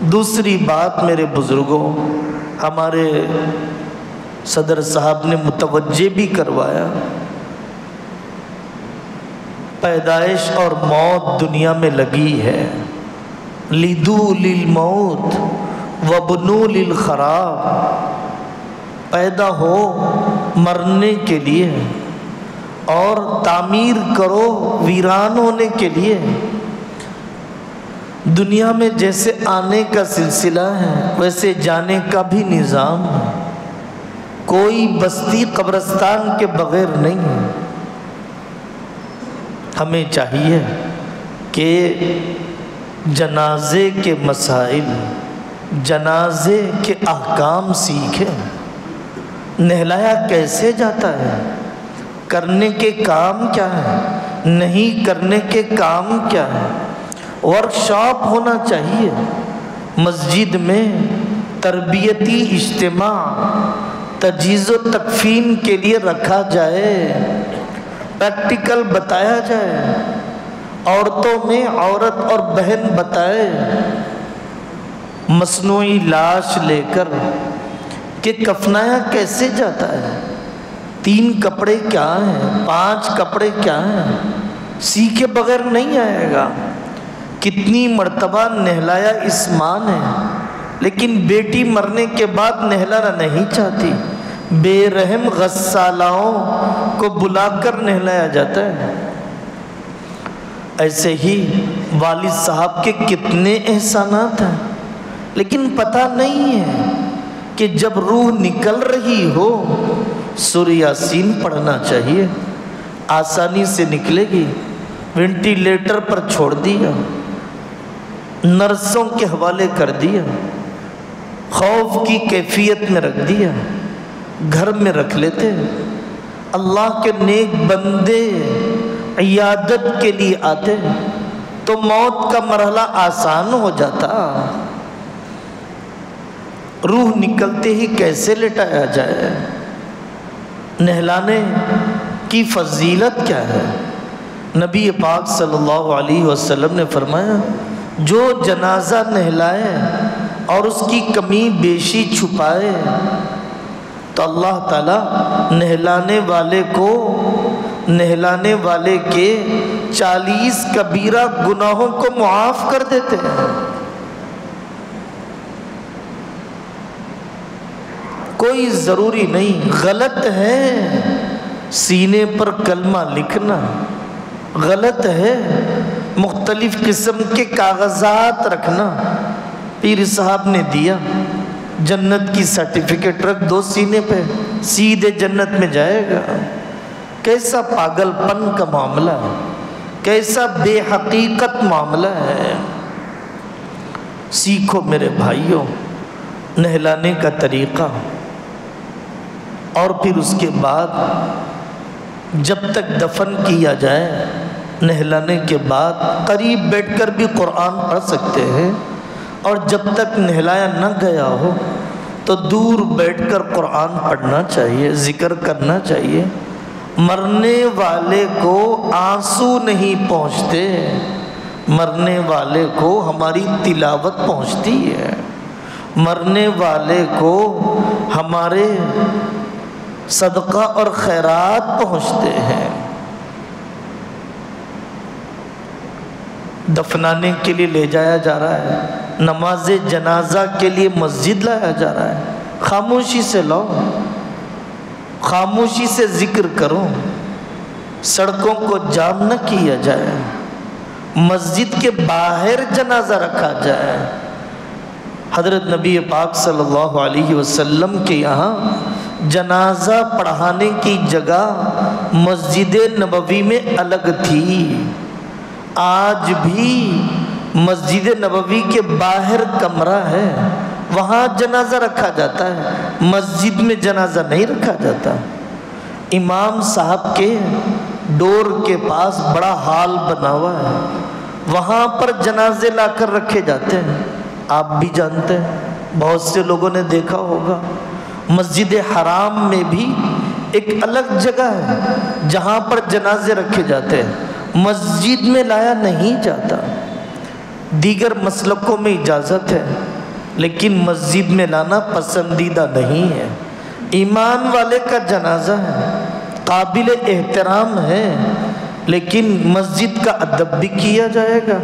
دوسری بات میرے بزرگوں، ہمارے صدر صاحب نے متوجہ بھی کروایا، پیدائش اور موت دنیا میں لگی ہے، لیدو للموت وبنو للخراب، پیدا ہو مرنے کے لیے اور تعمیر کرو ویران ہونے کے لیے۔ دنیا میں جیسے آنے کا سلسلہ ہے ویسے جانے کا بھی نظام ہے، کوئی بستی قبرستان کے بغیر نہیں ہے۔ ہمیں چاہیے کہ جنازے کے مسائل، جنازے کے احکام سیکھیں، نہلایا کیسے جاتا ہے، کرنے کے کام کیا ہے، نہیں کرنے کے کام کیا ہے۔ ورکشاپ ہونا چاہیے مسجد میں، تربیتی اجتماع تجہیز و تکفین کے لیے رکھا جائے، پریکٹیکل بتایا جائے، عورتوں میں عورت اور بہن بتائے، مصنوعی لاش لے کر کہ کفنایا کیسے جاتا ہے، 3 کپڑے کیا ہیں، 5 کپڑے کیا ہیں، سیکھے بغیر نہیں آئے گا۔ کتنی مرتبہ نہلایا اس ماں نے، لیکن بیٹی مرنے کے بعد نہلانا نہیں چاہتی، بے رحم غسالاؤں کو بلا کر نہلایا جاتا ہے۔ ایسے ہی والد صاحب کے کتنے احسانات ہیں، لیکن پتہ نہیں ہے کہ جب روح نکل رہی ہو سورہ یاسین پڑھنا چاہیے، آسانی سے نکلے گی۔ وینٹیلیٹر پر چھوڑ دیا، نرسوں کے حوالے کر دیا، خوف کی کیفیت میں رکھ دیا، گھر میں رکھ لیتے۔ اللہ کے نیک بندے عیادت کے لیے آتے تو موت کا مرحلہ آسان ہو جاتا۔ روح نکلتے ہی کیسے لٹایا جائے، نہلانے کی فضیلت کیا ہے؟ نبی پاک صلی اللہ علیہ وسلم نے فرمایا، جو جنازہ نہلائے اور اس کی کمی بیشی چھپائے تو اللہ تعالیٰ نہلانے والے کے 40 کبیرہ گناہوں کو معاف کر دیتے ہیں۔ کوئی ضروری نہیں، غلط ہے سینے پر کلمہ لکھنا، غلط ہے مختلف قسم کے کاغذات رکھنا۔ پیر صاحب نے دیا، جنت کی سرٹیفکیٹ رکھ دو سینے پہ، سیدھے جنت میں جائے گا۔ کیسا پاگل پن کا معاملہ ہے، کیسا بے حقیقت معاملہ ہے۔ سیکھو میرے بھائیوں نہلانے کا طریقہ، اور پھر اس کے بعد جب تک دفن کیا جائے، نہلانے کے بعد قریب بیٹھ کر بھی قرآن پڑھ سکتے ہیں، اور جب تک نہلایا نہ گیا ہو تو دور بیٹھ کر قرآن پڑھنا چاہیے، ذکر کرنا چاہیے۔ مرنے والے کو آنسو نہیں پہنچتے، مرنے والے کو ہماری تلاوت پہنچتی ہے، مرنے والے کو ہمارے صدقہ اور خیرات پہنچتے ہیں۔ دفنانے کے لیے لے جایا جا رہا ہے، نماز جنازہ کے لیے مسجد لایا جا رہا ہے، خاموشی سے لاؤ، خاموشی سے ذکر کرو، سڑکوں کو جام نہ کیا جائے، مسجد کے باہر جنازہ رکھا جائے۔ حضرت نبی پاک صلی اللہ علیہ وسلم کے یہاں جنازہ پڑھانے کی جگہ مسجد نبوی میں الگ تھی، آج بھی مسجد نبوی کے باہر کمرہ ہے، وہاں جنازہ رکھا جاتا ہے، مسجد میں جنازہ نہیں رکھا جاتا۔ امام صاحب کے ڈور کے پاس بڑا ہال بنا ہوا ہے، وہاں پر جنازے لا کر رکھے جاتے ہیں۔ آپ بھی جانتے ہیں، بہت سے لوگوں نے دیکھا ہوگا، مسجد حرام میں بھی ایک الگ جگہ ہے جہاں پر جنازے رکھے جاتے ہیں، مسجد میں لایا نہیں جاتا۔ دیگر مسلکوں میں اجازت ہے، لیکن مسجد میں لانا پسندیدہ نہیں ہے۔ ایمان والے کا جنازہ ہے، قابل احترام ہے، لیکن مسجد کا ادب بھی کیا جائے گا۔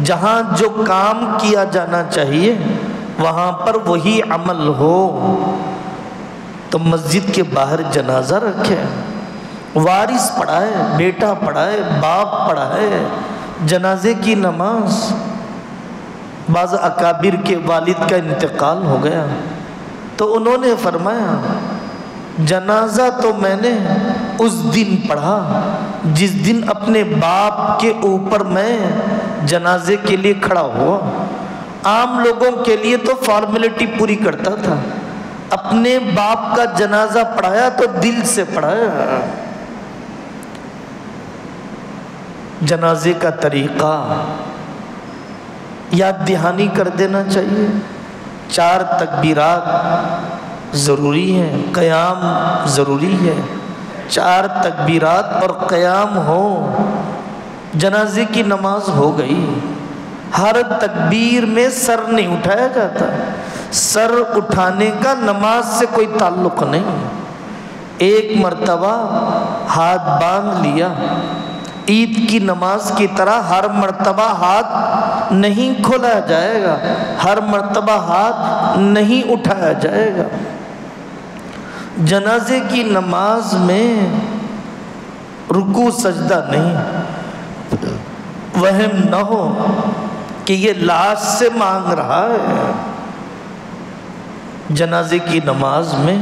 جہاں جو کام کیا جانا چاہیے وہاں پر وہی عمل ہو، تو مسجد کے باہر جنازہ رکھے، وارث پڑھائے، بیٹا پڑھائے، باپ پڑھائے جنازے کی نماز۔ بعض اکابر کے والد کا انتقال ہو گیا تو انہوں نے فرمایا جنازہ تو میں نے اس دن پڑھا جس دن اپنے باپ کے اوپر میں جنازے کے لیے کھڑا ہوا۔ عام لوگوں کے لیے تو فارمیلٹی پوری کرتا تھا، اپنے باپ کا جنازہ پڑھایا تو دل سے پڑھایا۔ جنازے کا طریقہ یاد دہانی کر دینا چاہیے۔ 4 تکبیرات ضروری ہیں، قیام ضروری ہے۔ 4 تکبیرات اور قیام ہو، جنازے کی نماز ہو گئی۔ ہر تکبیر میں سر نہیں اٹھایا جاتا، سر اٹھانے کا نماز سے کوئی تعلق نہیں۔ ایک مرتبہ ہاتھ باندھ لیا، عید کی نماز کی طرح ہر مرتبہ ہاتھ نہیں کھولا جائے گا، ہر مرتبہ ہاتھ نہیں اٹھایا جائے گا۔ جنازے کی نماز میں رکوع سجدہ نہیں، وہم نہ ہو کہ یہ لاش سے مانگ رہا ہے۔ جنازے کی نماز میں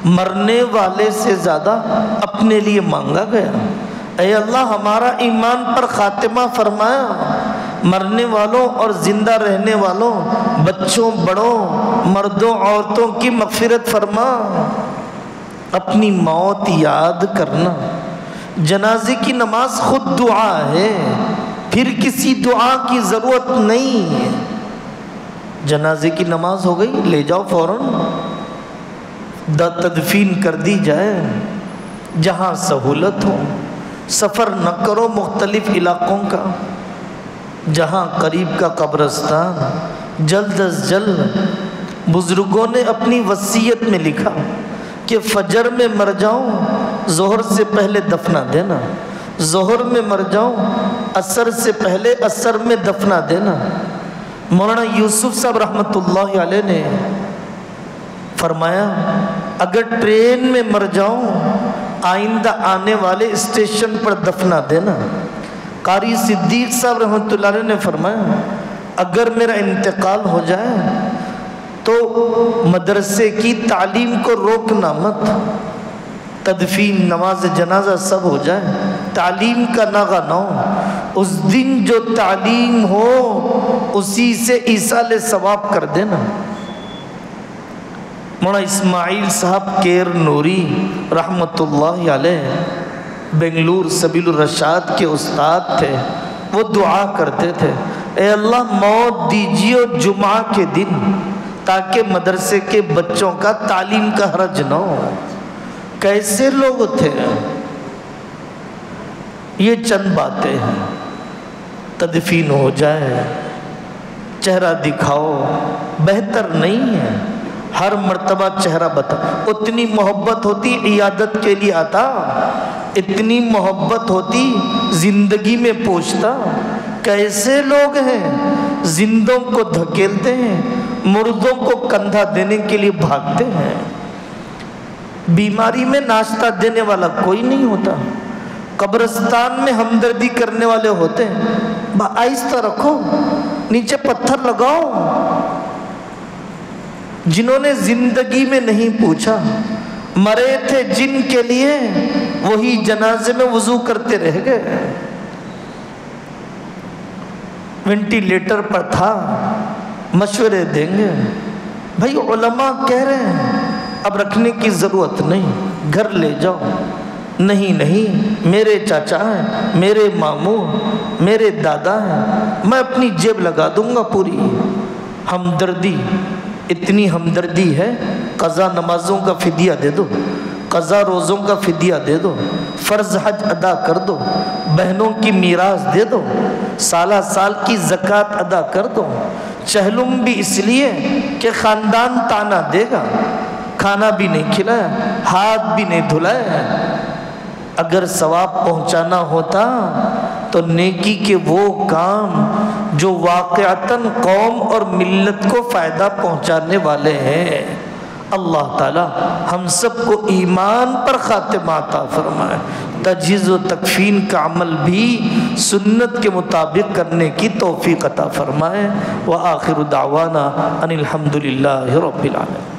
مرنے والے سے زیادہ اپنے لیے مانگا گیا، اے اللہ ہمارا ایمان پر خاتمہ فرمایا، مرنے والوں اور زندہ رہنے والوں، بچوں بڑوں، مردوں عورتوں کی مغفرت فرما۔ اپنی موت یاد کرنا۔ جنازے کی نماز خود دعا ہے، پھر کسی دعا کی ضرورت نہیں ہے۔ جنازے کی نماز ہو گئی، لے جاؤ فوراً تدفین کر دی جائے۔ جہاں سہولت ہو، سفر نہ کرو مختلف علاقوں کا، جہاں قریب کا قبرستان جلد از جلد۔ بزرگوں نے اپنی وصیت میں لکھا کہ فجر میں مر جاؤں ظہر سے پہلے دفنا دینا، ظہر میں مر جاؤں عصر سے پہلے عصر میں دفنا دینا۔ مولانا یوسف صاحب رحمۃ اللہ علیہ نے فرمایا اگر ٹرین میں مر جاؤں آئندہ آنے والے اسٹیشن پر دفنا دینا۔ قاری صدیق صاحب رحمۃ اللہ علیہ نے فرمایا اگر میرا انتقال ہو جائے تو مدرسے کی تعلیم کو روکنا مت، تدفین نماز جنازہ سب ہو جائے، تعلیم کا ناغہ نہ ہو، اس دن جو تعلیم ہو اسی سے ایصال ثواب کر دینا۔ مولانا اسماعیل صاحب کیر نوری رحمۃ اللہ علیہ بنگلور سبیل الرشاد کے استاد تھے، وہ دعا کرتے تھے اے اللہ موت دیجیے جمعہ کے دن تاکہ مدرسے کے بچوں کا تعلیم کا حرج نہ ہو۔ کیسے لوگ تھے؟ یہ چند باتیں ہیں، تدفین ہو جائے، چہرہ دکھاؤ بہتر نہیں ہے، ہر مرتبہ چہرہ بتا۔ اتنی محبت ہوتی عیادت کے لیے آتا، اتنی محبت ہوتی زندگی میں پوچھتا۔ کیسے لوگ ہیں، زندوں کو دھکیلتے ہیں، مردوں کو کندھا دینے کے لیے بھاگتے ہیں۔ بیماری میں ناشتہ دینے والا کوئی نہیں ہوتا، قبرستان میں ہمدردی کرنے والے ہوتے ہیں۔ آہستہ رکھو، نیچے پتھر لگاؤ۔ جنہوں نے زندگی میں نہیں پوچھا، مرے تھے جن کے لیے وہی جنازے میں وضو کرتے رہ گئے۔ وینٹیلیٹر پر تھا، مشورے دیں گے، بھائی علماء کہہ رہے ہیں اب رکھنے کی ضرورت نہیں، گھر لے جاؤ۔ نہیں میرے چاچا ہیں، میرے ماموں، میرے دادا ہیں، میں اپنی جیب لگا دوں گا پوری۔ ہمدردی، اتنی ہمدردی ہے، قضا نمازوں کا فدیہ دے دو، قضا روزوں کا فدیہ دے دو، فرض حج ادا کر دو، بہنوں کی میراث دے دو، سالہ سال کی زکوٰۃ ادا کر دو، چہلم بھی اس لیے کہ خاندان تانا دے گا، کھانا بھی نہیں کھلایا، ہاتھ بھی نہیں دھلایا۔ اگر ثواب پہنچانا ہوتا تو نیکی کے وہ کام جو واقعتاً قوم اور ملت کو فائدہ پہنچانے والے ہیں۔ اللہ تعالی ہم سب کو ایمان پر خاتمہ عطا فرمائے، تجہیز و تکفین کا عمل بھی سنت کے مطابق کرنے کی توفیق عطا فرمائے۔ وآخر دعوانا ان الحمد للہ رب العالمین۔